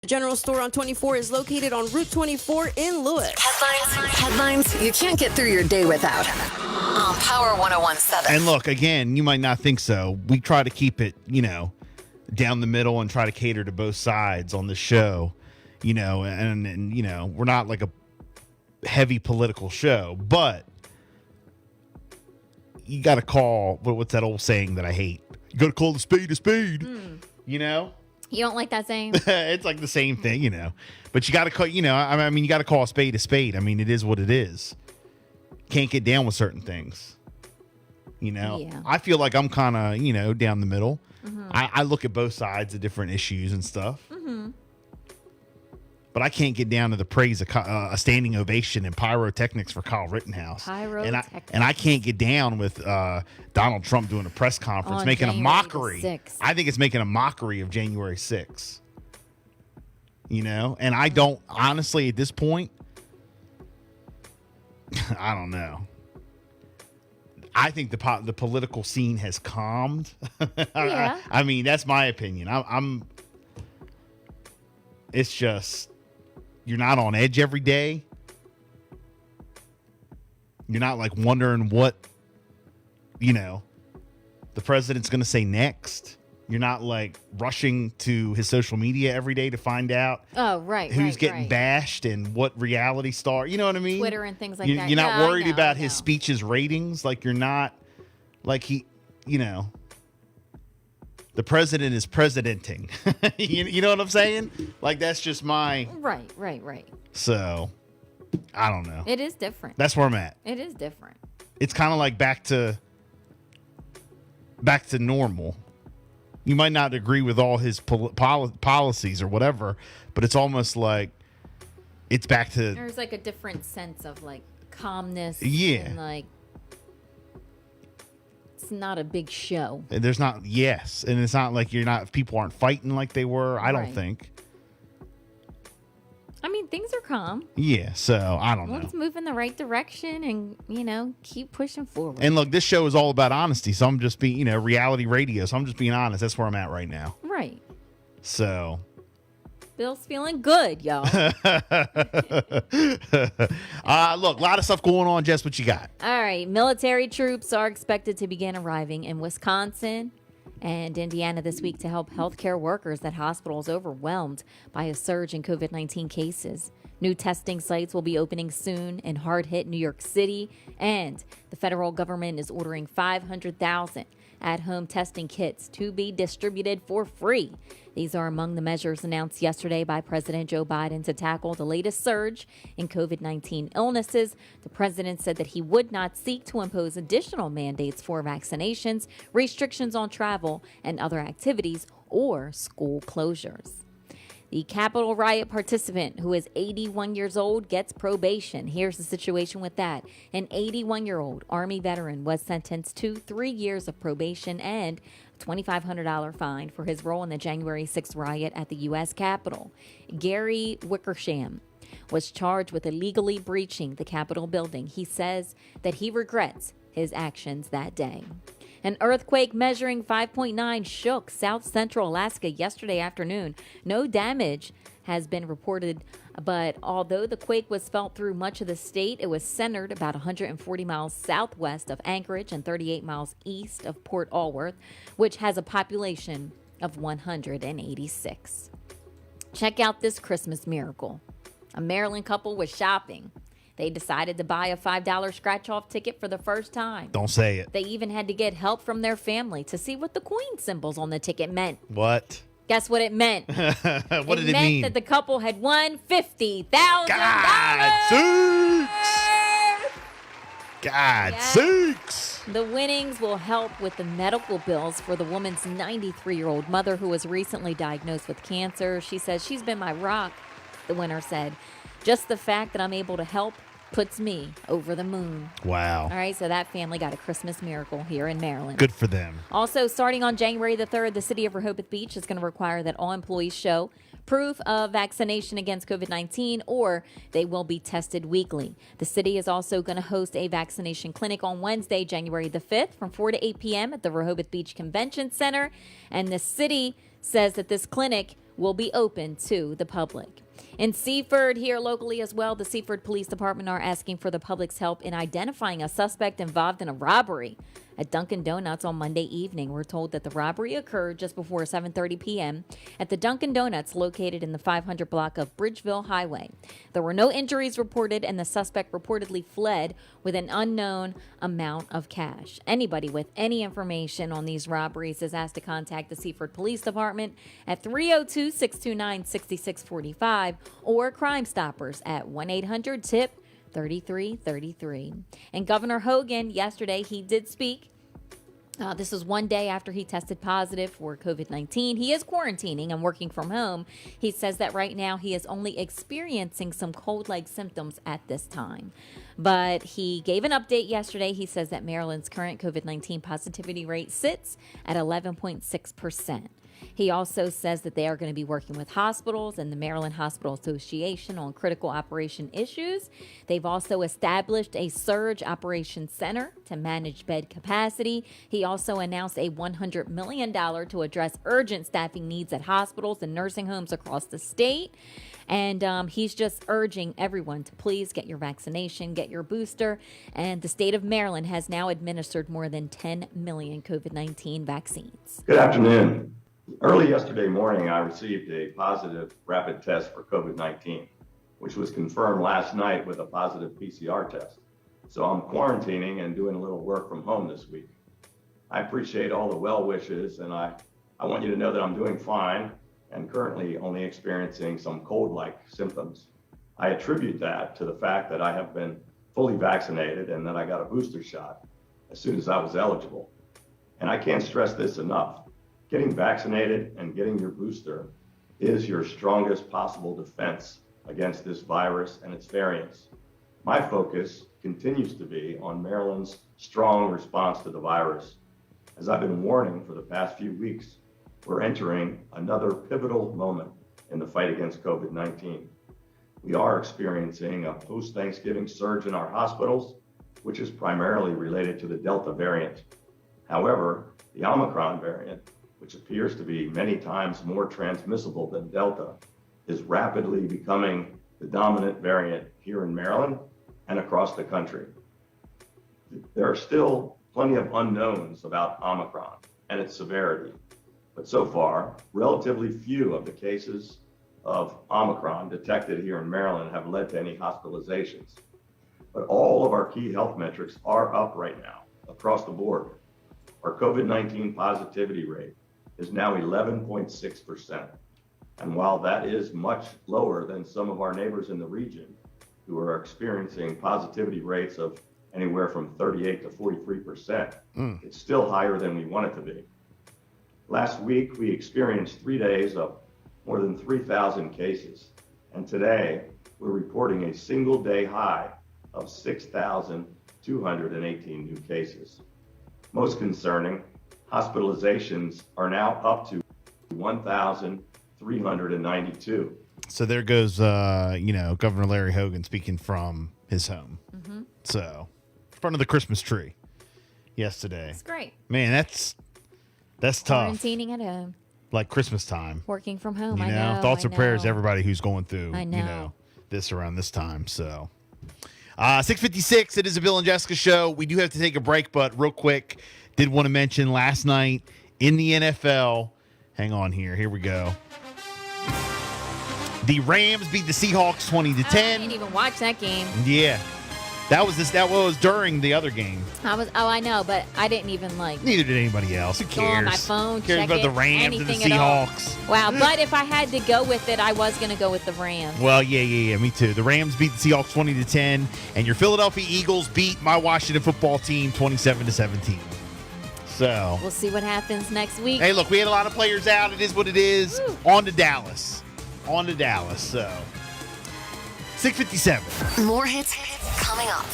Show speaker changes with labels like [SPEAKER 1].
[SPEAKER 1] General Store on 24 is located on Route 24 in Lewis.
[SPEAKER 2] Headlines you can't get through your day without. On Power 101.7.
[SPEAKER 3] And look, again, you might not think so. We try to keep it, down the middle and try to cater to both sides on the show, and we're not like a heavy political show, but you got to call, what's that old saying that I hate? You got to call the spade a spade,
[SPEAKER 4] You don't like that saying?
[SPEAKER 3] It's like the same thing, but you got to call, you got to call a spade a spade. I mean, it is what it is. Can't get down with certain things,
[SPEAKER 4] Yeah.
[SPEAKER 3] I feel like I'm kind of, down the middle. I look at both sides of different issues and stuff. But I can't get down to the praise of a standing ovation and pyrotechnics for Kyle Rittenhouse. And I can't get down with Donald Trump doing a press conference, making
[SPEAKER 4] January
[SPEAKER 3] a mockery.
[SPEAKER 4] 6th.
[SPEAKER 3] I think it's making a mockery of January 6th. And I don't, honestly, at this point, I don't know. I think the political scene has calmed.
[SPEAKER 4] Yeah.
[SPEAKER 3] I mean, that's my opinion. It's just, you're not on edge every day. You're not like wondering what, the president's going to say next. You're not like rushing to his social media every day to find out who's getting bashed and what reality star, you know what I mean?
[SPEAKER 4] Twitter and things like that.
[SPEAKER 3] You're not worried about
[SPEAKER 4] I
[SPEAKER 3] his
[SPEAKER 4] know.
[SPEAKER 3] speech's ratings. Like you're not like the president is presidenting. you know what I'm saying? Like that's just my.
[SPEAKER 4] Right.
[SPEAKER 3] So I don't know.
[SPEAKER 4] It is different.
[SPEAKER 3] That's where I'm at.
[SPEAKER 4] It is different.
[SPEAKER 3] It's kind of like back to normal. You might not agree with all his policies or whatever, but it's almost like it's back to.
[SPEAKER 4] There's like a different sense of like calmness.
[SPEAKER 3] Yeah.
[SPEAKER 4] And like it's not a big show.
[SPEAKER 3] There's not, yes. And it's not like people aren't fighting like they were. I don't
[SPEAKER 4] Right.
[SPEAKER 3] think.
[SPEAKER 4] I mean, things are calm.
[SPEAKER 3] Yeah. So I don't know.
[SPEAKER 4] Let's move in the right direction and, keep pushing forward.
[SPEAKER 3] And look, this show is all about honesty. So I'm just being, reality radio. So I'm just being honest. That's where I'm at right now.
[SPEAKER 4] Right.
[SPEAKER 3] So.
[SPEAKER 4] Bill's feeling good, y'all.
[SPEAKER 3] Look, a lot of stuff going on. Jess, what you got?
[SPEAKER 4] All right. Military troops are expected to begin arriving in Wisconsin and Indiana this week to help healthcare workers at hospitals overwhelmed by a surge in COVID-19 cases. New testing sites will be opening soon in hard-hit New York City, and the federal government is ordering 500,000 at-home testing kits to be distributed for free. These are among the measures announced yesterday by President Joe Biden to tackle the latest surge in COVID-19 illnesses. The president said that he would not seek to impose additional mandates for vaccinations, restrictions on travel, and other activities, or school closures. The Capitol riot participant, who is 81 years old, gets probation. Here's the situation with that. An 81-year-old Army veteran was sentenced to 3 years of probation and a $2,500 fine for his role in the January 6th riot at the U.S. Capitol. Gary Wickersham was charged with illegally breaching the Capitol building. He says that he regrets his actions that day. An earthquake measuring 5.9 shook South Central Alaska yesterday afternoon. No damage has been reported, but although the quake was felt through much of the state, it was centered about 140 miles southwest of Anchorage and 38 miles east of Port Alworth, which has a population of 186. Check out this Christmas miracle. A Maryland couple was shopping. They decided to buy a $5 scratch-off ticket for the first time.
[SPEAKER 3] Don't say it.
[SPEAKER 4] They even had to get help from their family to see what the Queen symbols on the ticket meant.
[SPEAKER 3] What?
[SPEAKER 4] Guess what it meant?
[SPEAKER 3] What did it mean?
[SPEAKER 4] It meant that the couple had won $50,000.
[SPEAKER 3] God sakes.
[SPEAKER 4] The winnings will help with the medical bills for the woman's 93-year-old mother who was recently diagnosed with cancer. She says, "She's been my rock," the winner said. "Just the fact that I'm able to help puts me over the moon."
[SPEAKER 3] Wow.
[SPEAKER 4] All right, so that family got a Christmas miracle here in Maryland.
[SPEAKER 3] Good for them.
[SPEAKER 4] Also, starting on January the 3rd, the city of Rehoboth Beach is going to require that all employees show proof of vaccination against COVID-19 or they will be tested weekly. The city is also going to host a vaccination clinic on Wednesday, January the 5th from 4 to 8 p.m. at the Rehoboth Beach Convention Center. And the city says that this clinic will be open to the public. In Seaford, here locally as well, the Seaford Police Department are asking for the public's help in identifying a suspect involved in a robbery at Dunkin Donuts on Monday evening. We're told that the robbery occurred just before 7:30 p.m. at the Dunkin Donuts located in the 500 block of Bridgeville Highway. There were no injuries reported, and the suspect reportedly fled with an unknown amount of cash. Anybody with any information on these robberies is asked to contact the Seaford Police Department at 302-629-6645 or Crime Stoppers at 1-800-TIP 3333. And Governor Hogan, yesterday, he did speak. This is one day after he tested positive for COVID-19. He is quarantining and working from home. He says that right now he is only experiencing some cold-like symptoms at this time. But he gave an update yesterday. He says that Maryland's current COVID-19 positivity rate sits at 11.6%. He also says that they are going to be working with hospitals and the Maryland Hospital Association on critical operation issues. They've also established a surge operations center to manage bed capacity. He also announced a $100 million to address urgent staffing needs at hospitals and nursing homes across the state. And he's just urging everyone to please get your vaccination, get your booster. And the state of Maryland has now administered more than 10 million COVID-19 vaccines.
[SPEAKER 5] Good afternoon. Early yesterday morning, I received a positive rapid test for COVID-19, which was confirmed last night with a positive PCR test. So I'm quarantining and doing a little work from home this week. I appreciate all the well wishes, and I want you to know that I'm doing fine and currently only experiencing some cold-like symptoms. I attribute that to the fact that I have been fully vaccinated and that I got a booster shot as soon as I was eligible. And I can't stress this enough. Getting vaccinated and getting your booster is your strongest possible defense against this virus and its variants. My focus continues to be on Maryland's strong response to the virus. As I've been warning for the past few weeks, we're entering another pivotal moment in the fight against COVID-19. We are experiencing a post-Thanksgiving surge in our hospitals, which is primarily related to the Delta variant. However, the Omicron variant, which appears to be many times more transmissible than Delta, is rapidly becoming the dominant variant here in Maryland and across the country. There are still plenty of unknowns about Omicron and its severity, but so far, relatively few of the cases of Omicron detected here in Maryland have led to any hospitalizations. But all of our key health metrics are up right now across the board. Our COVID-19 positivity rate is now 11.6%. And while that is much lower than some of our neighbors in the region who are experiencing positivity rates of anywhere from 38 to 43%, it's still higher than we want it to be. Last week, we experienced 3 days of more than 3,000 cases. And today, we're reporting a single day high of 6,218 new cases. Most concerning, hospitalizations are now up to 1,392.
[SPEAKER 3] So there goes, Governor Larry Hogan speaking from his home. Mm-hmm. So, in front of the Christmas tree yesterday.
[SPEAKER 4] That's great.
[SPEAKER 3] Man, that's tough.
[SPEAKER 4] Quarantining at home.
[SPEAKER 3] Like Christmas time.
[SPEAKER 4] Working from home,
[SPEAKER 3] I know. Thoughts and prayers to everybody who's going through, this around this time. So, 6:56, it is a Bill and Jessica show. We do have to take a break, but real quick, did want to mention last night in the NFL. Hang on here. Here we go. The Rams beat the Seahawks 20-10.
[SPEAKER 4] I didn't even watch that game.
[SPEAKER 3] Yeah. That was during the other game.
[SPEAKER 4] I know, but I didn't even
[SPEAKER 3] Neither did anybody else. Who cares?
[SPEAKER 4] Go on my phone,
[SPEAKER 3] Who cares
[SPEAKER 4] check
[SPEAKER 3] about
[SPEAKER 4] it,
[SPEAKER 3] the Rams and the Seahawks?
[SPEAKER 4] Wow, but if I had to go with it, I was going to go with the Rams.
[SPEAKER 3] Well, yeah, me too. The Rams beat the Seahawks 20-10, and your Philadelphia Eagles beat my Washington football team 27-17. So
[SPEAKER 4] we'll see what happens next week.
[SPEAKER 3] Hey, look, we had a lot of players out. It is what it is. Woo. On to Dallas. So 6:57.
[SPEAKER 2] More hits coming up.